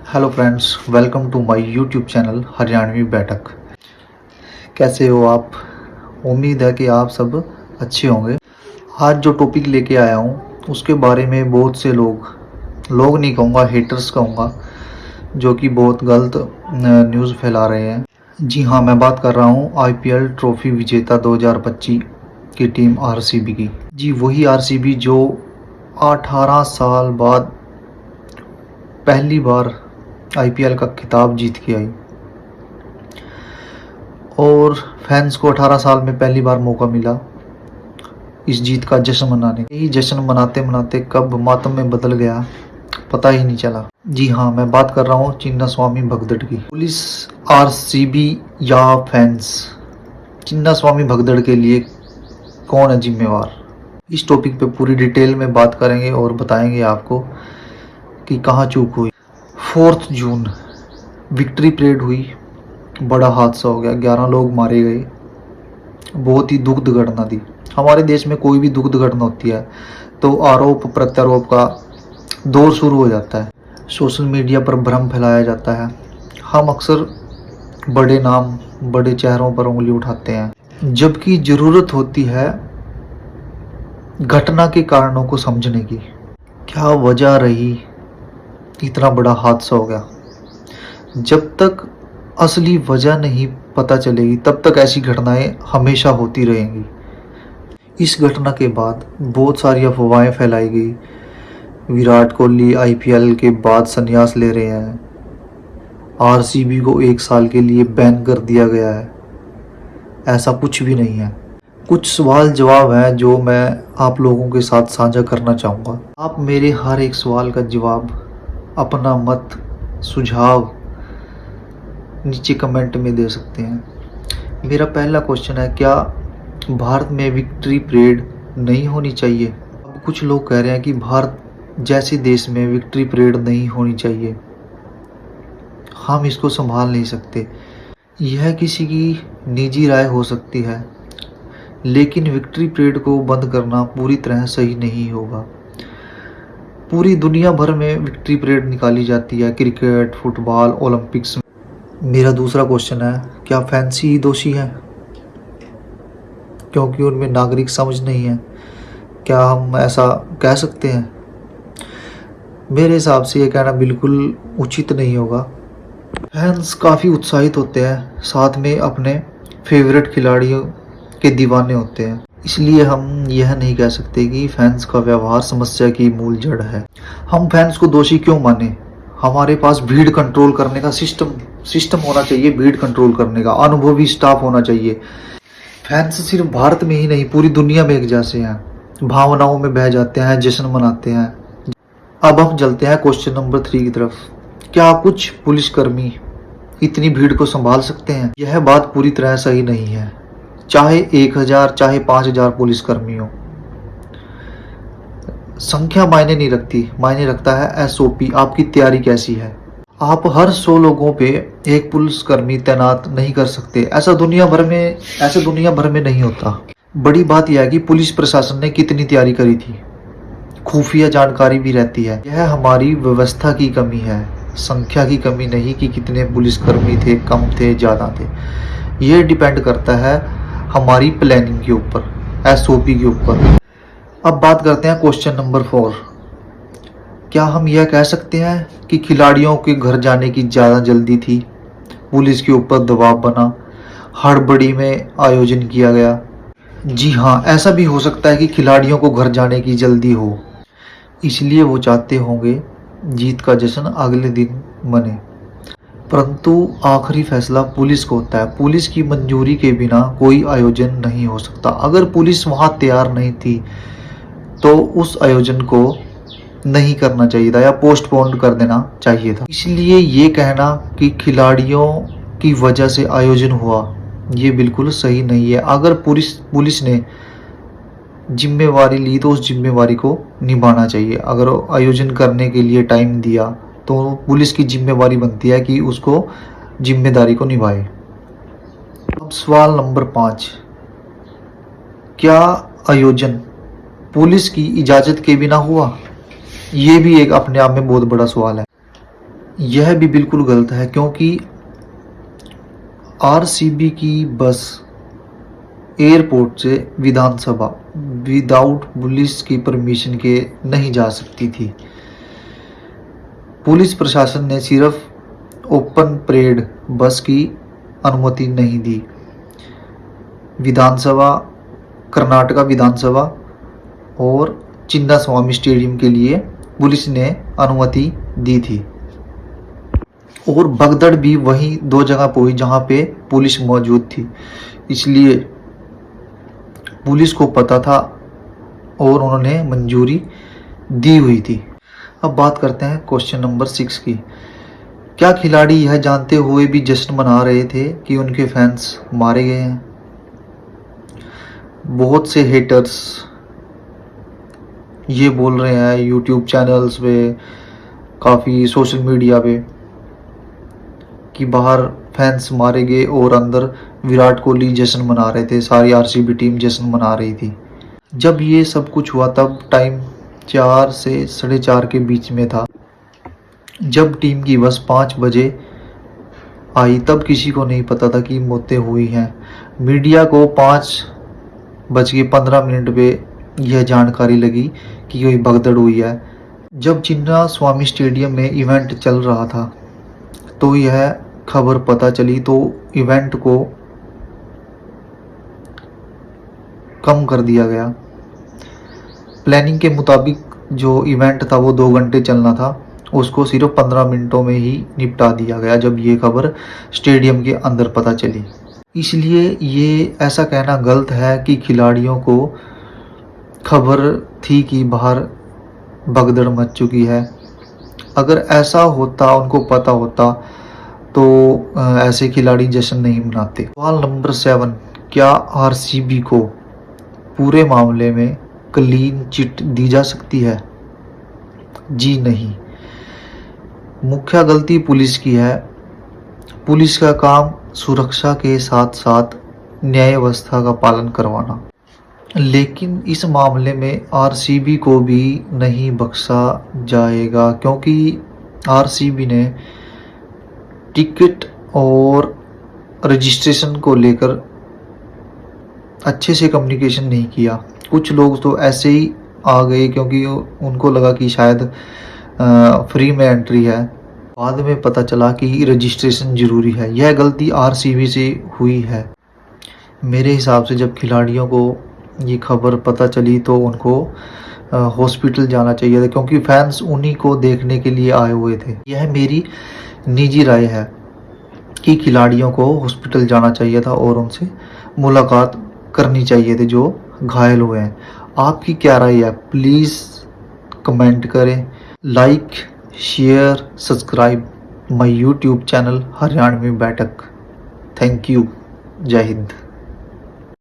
Hello friends, welcome to my YouTube channel Haryanvi Baithak. कैसे हो आप? उम्मीद है कि आप सब अच्छे होंगे। आज जो टॉपिक लेके आया हूँ उसके बारे में बहुत से लोग नहीं कहूँगा, हेटर्स कहूँगा, जो कि बहुत गलत न्यूज़ फैला रहे हैं। जी हाँ, मैं बात कर रहा हूँ आईपीएल ट्रॉफी विजेता 2025 की टीम आरसीबी की। जी वही आरसीबी जो 18 साल बाद पहली बार आईपीएल का खिताब जीत के आई और फैंस को 18 साल में पहली बार मौका मिला इस जीत का जश्न मनाने। यही जश्न मनाते मनाते कब मातम में बदल गया पता ही नहीं चला। जी हाँ, मैं बात कर रहा हूँ चिन्नास्वामी भगदड़ की। पुलिस, आरसीबी या फैंस, चिन्नास्वामी भगदड़ के लिए कौन है जिम्मेवार? इस टॉपिक पे पूरी डिटेल में बात करेंगे और बताएंगे आपको कि कहाँ चूक हुई। 4 जून विक्ट्री परेड हुई, बड़ा हादसा हो गया, 11 लोग मारे गए। बहुत ही दुखद घटना थी। हमारे देश में कोई भी दुखद घटना होती है तो आरोप प्रत्यारोप का दौर शुरू हो जाता है। सोशल मीडिया पर भ्रम फैलाया जाता है। हम अक्सर बड़े नाम, बड़े चेहरों पर उंगली उठाते हैं, जबकि ज़रूरत होती है घटना के कारणों को समझने की। क्या वजह रही इतना बड़ा हादसा हो गया? जब तक असली वजह नहीं पता चलेगी तब तक ऐसी घटनाएं हमेशा होती रहेंगी। इस घटना के बाद बहुत सारी अफवाहें फैलाई गई। विराट कोहली आईपीएल के बाद संन्यास ले रहे हैं, आरसीबी को 1 साल के लिए बैन कर दिया गया है। ऐसा कुछ भी नहीं है। कुछ सवाल जवाब हैं जो मैं आप लोगों के साथ साझा करना चाहूँगा। आप मेरे हर एक सवाल का जवाब, अपना मत, सुझाव नीचे कमेंट में दे सकते हैं। मेरा पहला क्वेश्चन है, क्या भारत में विक्ट्री परेड नहीं होनी चाहिए? अब कुछ लोग कह रहे हैं कि भारत जैसे देश में विक्ट्री परेड नहीं होनी चाहिए, हम इसको संभाल नहीं सकते। यह किसी की निजी राय हो सकती है, लेकिन विक्ट्री परेड को बंद करना पूरी तरह सही नहीं होगा। पूरी दुनिया भर में विक्ट्री परेड निकाली जाती है, क्रिकेट, फुटबॉल, ओलंपिक्स में। मेरा दूसरा क्वेश्चन है, क्या फैंस ही दोषी हैं क्योंकि उनमें नागरिक समझ नहीं है? क्या हम ऐसा कह सकते हैं? मेरे हिसाब से ये कहना बिल्कुल उचित नहीं होगा। फैंस काफ़ी उत्साहित होते हैं, साथ में अपने फेवरेट खिलाड़ियों के दीवाने होते हैं। इसलिए हम यह नहीं कह सकते कि फैंस का व्यवहार समस्या की मूल जड़ है। हम फैंस को दोषी क्यों माने? हमारे पास भीड़ कंट्रोल करने का सिस्टम होना चाहिए। भीड़ कंट्रोल करने का अनुभवी स्टाफ होना चाहिए। फैंस सिर्फ भारत में ही नहीं, पूरी दुनिया में एक जैसे हैं, भावनाओं में बह जाते हैं, जश्न मनाते हैं। अब हम चलते हैं क्वेश्चन नंबर 3 की तरफ। क्या कुछ पुलिसकर्मी इतनी भीड़ को संभाल सकते हैं? यह बात पूरी तरह सही नहीं है। चाहे 1000 चाहे 5000 पुलिसकर्मी हो, संख्या मायने नहीं रखती। मायने रखता है एसओपी, आपकी तैयारी कैसी है। आप हर 100 लोगों पे एक पुलिसकर्मी तैनात नहीं कर सकते। ऐसा दुनिया भर में नहीं होता। बड़ी बात यह है कि पुलिस प्रशासन ने कितनी तैयारी करी थी। खुफिया जानकारी भी रहती है। यह हमारी व्यवस्था की कमी है, संख्या की कमी नहीं कि कितने पुलिसकर्मी थे, कम थे, ज़्यादा थे। यह डिपेंड करता है हमारी प्लानिंग के ऊपर, एसओपी के ऊपर। अब बात करते हैं क्वेश्चन नंबर 4। क्या हम यह कह सकते हैं कि खिलाड़ियों के घर जाने की ज़्यादा जल्दी थी, पुलिस के ऊपर दबाव बना, हड़बड़ी में आयोजन किया गया? जी हाँ, ऐसा भी हो सकता है कि खिलाड़ियों को घर जाने की जल्दी हो, इसलिए वो चाहते होंगे जीत का जश्न अगले दिन मने। परंतु आखिरी फैसला पुलिस को होता है। पुलिस की मंजूरी के बिना कोई आयोजन नहीं हो सकता। अगर पुलिस वहाँ तैयार नहीं थी तो उस आयोजन को नहीं करना चाहिए था या पोस्टपोन कर देना चाहिए था। इसलिए ये कहना कि खिलाड़ियों की वजह से आयोजन हुआ, ये बिल्कुल सही नहीं है। अगर पुलिस ने जिम्मेवारी ली तो उस जिम्मेवारी को निभाना चाहिए। अगर आयोजन करने के लिए टाइम दिया तो पुलिस की जिम्मेवारी बनती है कि उसको जिम्मेदारी को निभाए। अब सवाल नंबर 5, क्या आयोजन पुलिस की इजाज़त के बिना हुआ? ये भी एक अपने आप में बहुत बड़ा सवाल है। यह भी बिल्कुल गलत है क्योंकि आरसीबी की बस एयरपोर्ट से विधानसभा विदाउट पुलिस की परमिशन के नहीं जा सकती थी। पुलिस प्रशासन ने सिर्फ ओपन परेड बस की अनुमति नहीं दी। विधानसभा, कर्नाटका विधानसभा और चिन्ना स्वामी स्टेडियम के लिए पुलिस ने अनुमति दी थी और भगदड़ भी वहीं दो जगह पे हुई जहां पे पुलिस मौजूद थी, इसलिए पुलिस को पता था और उन्होंने मंजूरी दी हुई थी। अब बात करते हैं क्वेश्चन नंबर 6 की। क्या खिलाड़ी यह जानते हुए भी जश्न मना रहे थे कि उनके फैंस मारे गए हैं? बहुत से हेटर्स ये बोल रहे हैं यूट्यूब चैनल्स पे, काफ़ी सोशल मीडिया पे, कि बाहर फैंस मारे गए और अंदर विराट कोहली जश्न मना रहे थे, सारी आरसीबी टीम जश्न मना रही थी। जब ये सब कुछ हुआ तब टाइम 4 से 4:30 के बीच में था। जब टीम की बस 5 बजे आई तब किसी को नहीं पता था कि मौतें हुई हैं। मीडिया को 5:15 पे यह जानकारी लगी कि कोई भगदड़ हुई है। जब चिन्ना स्वामी स्टेडियम में इवेंट चल रहा था तो यह खबर पता चली तो इवेंट को कम कर दिया गया। प्लानिंग के मुताबिक जो इवेंट था वो 2 घंटे चलना था, उसको सिर्फ 15 मिनटों में ही निपटा दिया गया जब ये खबर स्टेडियम के अंदर पता चली। इसलिए ये ऐसा कहना गलत है कि खिलाड़ियों को खबर थी कि बाहर भगदड़ मच चुकी है। अगर ऐसा होता, उनको पता होता तो ऐसे खिलाड़ी जश्न नहीं मनाते। सवाल नंबर 7, क्या आरसीबी को पूरे मामले में क्लीन चिट दी जा सकती है? जी नहीं। मुख्य गलती पुलिस की है। पुलिस का काम सुरक्षा के साथ साथ न्याय व्यवस्था का पालन करवाना, लेकिन इस मामले में आरसीबी को भी नहीं बख्शा जाएगा क्योंकि आरसीबी ने टिकट और रजिस्ट्रेशन को लेकर अच्छे से कम्युनिकेशन नहीं किया। कुछ लोग तो ऐसे ही आ गए क्योंकि उनको लगा कि शायद फ्री में एंट्री है। बाद में पता चला कि रजिस्ट्रेशन ज़रूरी है। यह गलती आरसीबी से हुई है। मेरे हिसाब से जब खिलाड़ियों को ये खबर पता चली तो उनको हॉस्पिटल जाना चाहिए था क्योंकि फैंस उन्हीं को देखने के लिए आए हुए थे। यह मेरी निजी राय है कि खिलाड़ियों को हॉस्पिटल जाना चाहिए था और उनसे मुलाकात करनी चाहिए थी जो घायल हुए हैं। आपकी क्या राय है? प्लीज़ कमेंट करें। Like, share, subscribe my YouTube channel Haryanvi Baithak. Thank you. जय हिंद।